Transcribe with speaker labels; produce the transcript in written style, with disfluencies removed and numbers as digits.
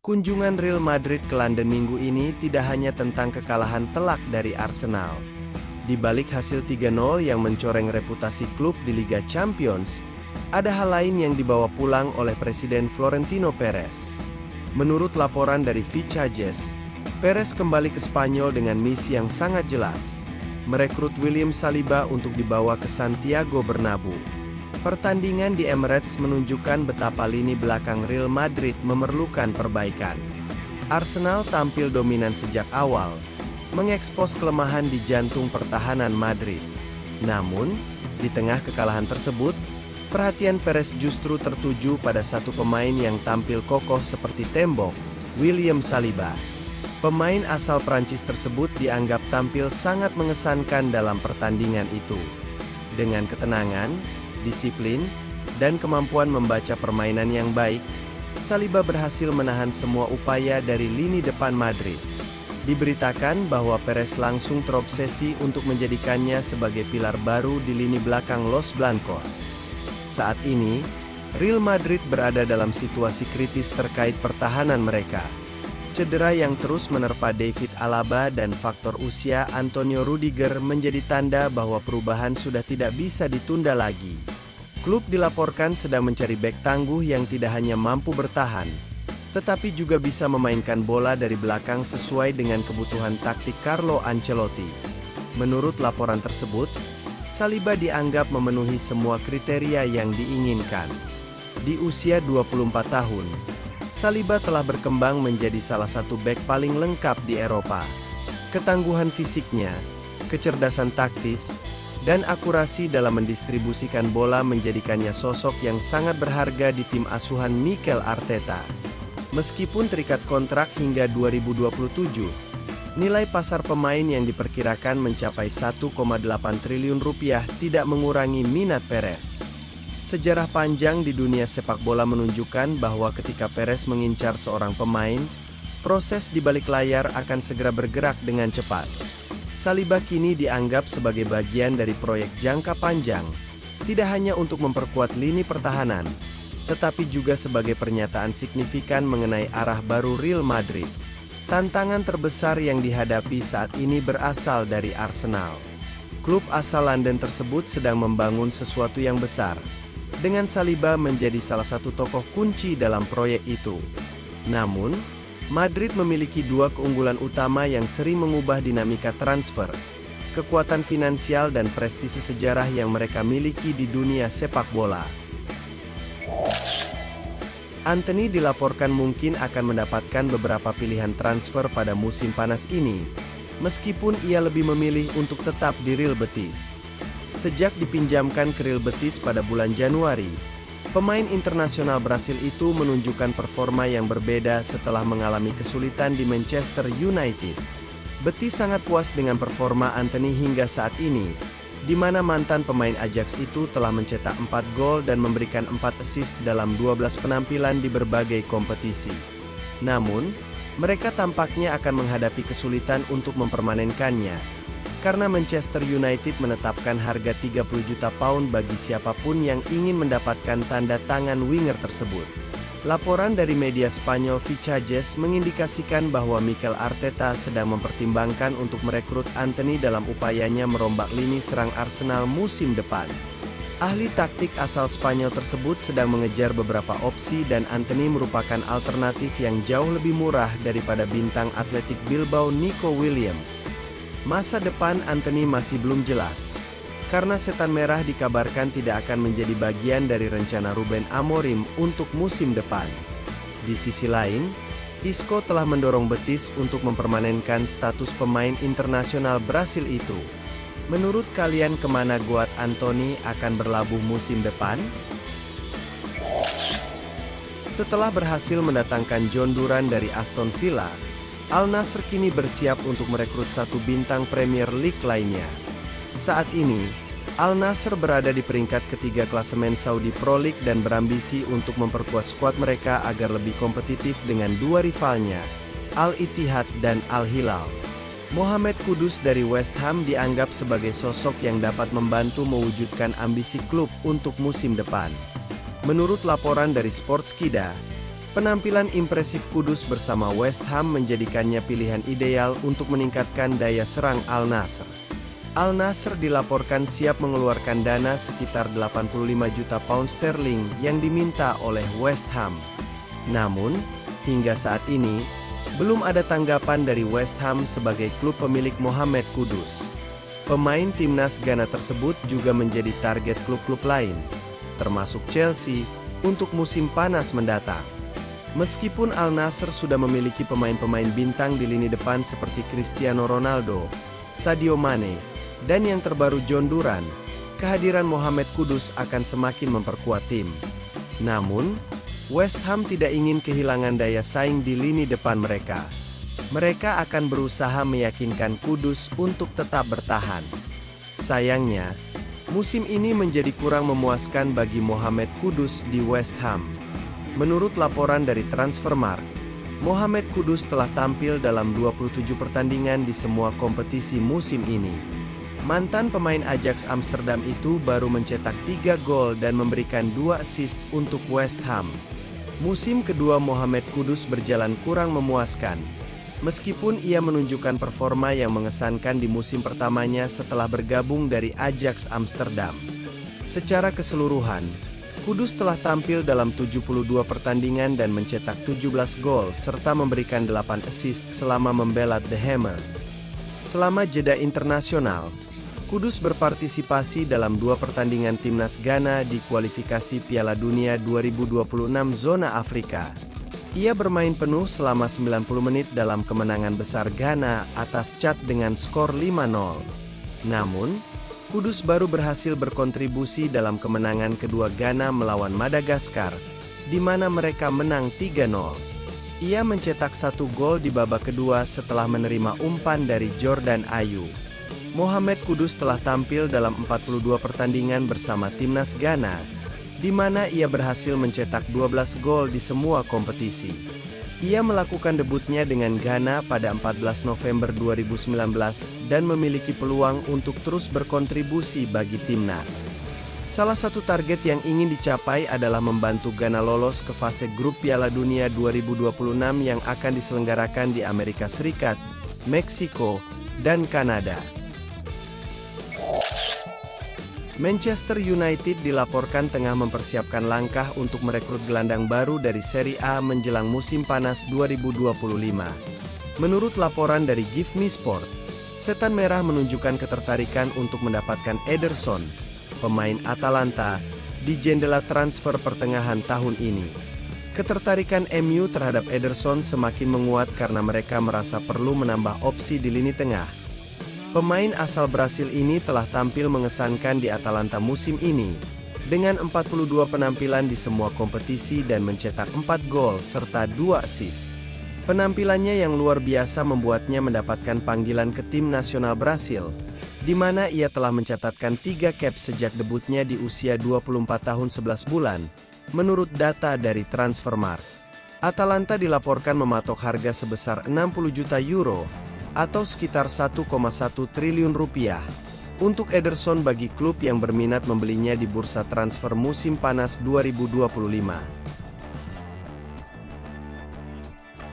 Speaker 1: Kunjungan Real Madrid ke London minggu ini tidak hanya tentang kekalahan telak dari Arsenal. Di balik hasil 3-0 yang mencoreng reputasi klub di Liga Champions, ada hal lain yang dibawa pulang oleh Presiden Florentino Perez. Menurut laporan dari Fichajes, Perez kembali ke Spanyol dengan misi yang sangat jelas, merekrut William Saliba untuk dibawa ke Santiago Bernabeu. Pertandingan di Emirates menunjukkan betapa lini belakang Real Madrid memerlukan perbaikan. Arsenal tampil dominan sejak awal, mengekspos kelemahan di jantung pertahanan Madrid. Namun, di tengah kekalahan tersebut, perhatian Perez justru tertuju pada satu pemain yang tampil kokoh seperti tembok, William Saliba. Pemain asal Prancis tersebut dianggap tampil sangat mengesankan dalam pertandingan itu. Dengan ketenangan, disiplin, dan kemampuan membaca permainan yang baik, Saliba berhasil menahan semua upaya dari lini depan Madrid. Diberitakan bahwa Perez langsung terobsesi untuk menjadikannya sebagai pilar baru di lini belakang Los Blancos. Saat ini, Real Madrid berada dalam situasi kritis terkait pertahanan mereka. Cedera yang terus menerpa David Alaba dan faktor usia Antonio Rudiger menjadi tanda bahwa perubahan sudah tidak bisa ditunda lagi. Klub dilaporkan sedang mencari bek tangguh yang tidak hanya mampu bertahan, tetapi juga bisa memainkan bola dari belakang sesuai dengan kebutuhan taktik Carlo Ancelotti. Menurut laporan tersebut, Saliba dianggap memenuhi semua kriteria yang diinginkan. Di usia 24 tahun, Saliba telah berkembang menjadi salah satu bek paling lengkap di Eropa. Ketangguhan fisiknya, kecerdasan taktis, dan akurasi dalam mendistribusikan bola menjadikannya sosok yang sangat berharga di tim asuhan Mikel Arteta. Meskipun terikat kontrak hingga 2027, nilai pasar pemain yang diperkirakan mencapai 1,8 triliun rupiah tidak mengurangi minat Perez. Sejarah panjang di dunia sepak bola menunjukkan bahwa ketika Perez mengincar seorang pemain, proses di balik layar akan segera bergerak dengan cepat. Saliba kini dianggap sebagai bagian dari proyek jangka panjang, tidak hanya untuk memperkuat lini pertahanan, tetapi juga sebagai pernyataan signifikan mengenai arah baru Real Madrid. Tantangan terbesar yang dihadapi saat ini berasal dari Arsenal. Klub asal London tersebut sedang membangun sesuatu yang besar, dengan Saliba menjadi salah satu tokoh kunci dalam proyek itu. Namun, Madrid memiliki dua keunggulan utama yang sering mengubah dinamika transfer, kekuatan finansial dan prestise sejarah yang mereka miliki di dunia sepak bola. Antony dilaporkan mungkin akan mendapatkan beberapa pilihan transfer pada musim panas ini, meskipun ia lebih memilih untuk tetap di Real Betis. Sejak dipinjamkan ke Real Betis pada bulan Januari, pemain internasional Brasil itu menunjukkan performa yang berbeda setelah mengalami kesulitan di Manchester United. Betis sangat puas dengan performa Antony hingga saat ini, di mana mantan pemain Ajax itu telah mencetak 4 gol dan memberikan 4 assist dalam 12 penampilan di berbagai kompetisi. Namun, mereka tampaknya akan menghadapi kesulitan untuk mempermanenkannya, karena Manchester United menetapkan harga 30 juta pound bagi siapapun yang ingin mendapatkan tanda tangan winger tersebut. Laporan dari media Spanyol Fichajes mengindikasikan bahwa Mikel Arteta sedang mempertimbangkan untuk merekrut Antony dalam upayanya merombak lini serang Arsenal musim depan. Ahli taktik asal Spanyol tersebut sedang mengejar beberapa opsi dan Antony merupakan alternatif yang jauh lebih murah daripada bintang Athletic Bilbao Nico Williams. Masa depan Antony masih belum jelas, karena Setan Merah dikabarkan tidak akan menjadi bagian dari rencana Ruben Amorim untuk musim depan. Di sisi lain, Isco telah mendorong Betis untuk mempermanenkan status pemain internasional Brasil itu. Menurut kalian kemana Guat Antony akan berlabuh musim depan? Setelah berhasil mendatangkan John Duran dari Aston Villa, Al Nassr kini bersiap untuk merekrut satu bintang Premier League lainnya. Saat ini, Al Nassr berada di peringkat ketiga klasemen Saudi Pro League dan berambisi untuk memperkuat skuad mereka agar lebih kompetitif dengan dua rivalnya, Al Ittihad dan Al Hilal. Mohamed Kudus dari West Ham dianggap sebagai sosok yang dapat membantu mewujudkan ambisi klub untuk musim depan. Menurut laporan dari Sportskida, Penampilan impresif Kudus bersama West Ham menjadikannya pilihan ideal untuk meningkatkan daya serang Al Nassr. Al Nassr dilaporkan siap mengeluarkan dana sekitar 85 juta pound sterling yang diminta oleh West Ham. Namun, hingga saat ini, belum ada tanggapan dari West Ham sebagai klub pemilik Mohamed Kudus. Pemain timnas Ghana tersebut juga menjadi target klub-klub lain, termasuk Chelsea, untuk musim panas mendatang. Meskipun Al Nassr sudah memiliki pemain-pemain bintang di lini depan seperti Cristiano Ronaldo, Sadio Mane, dan yang terbaru John Duran, kehadiran Mohamed Kudus akan semakin memperkuat tim. Namun, West Ham tidak ingin kehilangan daya saing di lini depan mereka. Mereka akan berusaha meyakinkan Kudus untuk tetap bertahan. Sayangnya, musim ini menjadi kurang memuaskan bagi Mohamed Kudus di West Ham. Menurut laporan dari Transfermarkt, Mohamed Kudus telah tampil dalam 27 pertandingan di semua kompetisi musim ini. Mantan pemain Ajax Amsterdam itu baru mencetak 3 gol dan memberikan 2 assist untuk West Ham. Musim kedua Mohamed Kudus berjalan kurang memuaskan, meskipun ia menunjukkan performa yang mengesankan di musim pertamanya setelah bergabung dari Ajax Amsterdam. Secara keseluruhan, Kudus telah tampil dalam 72 pertandingan dan mencetak 17 gol serta memberikan 8 assist selama membela The Hammers. Selama jeda internasional, Kudus berpartisipasi dalam 2 pertandingan timnas Ghana di kualifikasi Piala Dunia 2026 zona Afrika. Ia bermain penuh selama 90 menit dalam kemenangan besar Ghana atas Chad dengan skor 5-0. Namun, Kudus baru berhasil berkontribusi dalam kemenangan kedua Ghana melawan Madagaskar, di mana mereka menang 3-0. Ia mencetak 1 gol di babak kedua setelah menerima umpan dari Jordan Ayew. Mohamed Kudus telah tampil dalam 42 pertandingan bersama timnas Ghana, di mana ia berhasil mencetak 12 gol di semua kompetisi. Ia melakukan debutnya dengan Ghana pada 14 November 2019 dan memiliki peluang untuk terus berkontribusi bagi timnas. Salah satu target yang ingin dicapai adalah membantu Ghana lolos ke fase grup Piala Dunia 2026 yang akan diselenggarakan di Amerika Serikat, Meksiko, dan Kanada. Manchester United dilaporkan tengah mempersiapkan langkah untuk merekrut gelandang baru dari Serie A menjelang musim panas 2025. Menurut laporan dari Give Me Sport, Setan Merah menunjukkan ketertarikan untuk mendapatkan Ederson, pemain Atalanta, di jendela transfer pertengahan tahun ini. Ketertarikan MU terhadap Ederson semakin menguat karena mereka merasa perlu menambah opsi di lini tengah. Pemain asal Brasil ini telah tampil mengesankan di Atalanta musim ini, dengan 42 penampilan di semua kompetisi dan mencetak 4 gol serta 2 assist. Penampilannya yang luar biasa membuatnya mendapatkan panggilan ke tim nasional Brasil, di mana ia telah mencatatkan 3 caps sejak debutnya di usia 24 tahun 11 bulan, menurut data dari Transfermarkt. Atalanta dilaporkan mematok harga sebesar 60 juta euro, atau sekitar 1,1 triliun rupiah, untuk Ederson bagi klub yang berminat membelinya di bursa transfer musim panas 2025.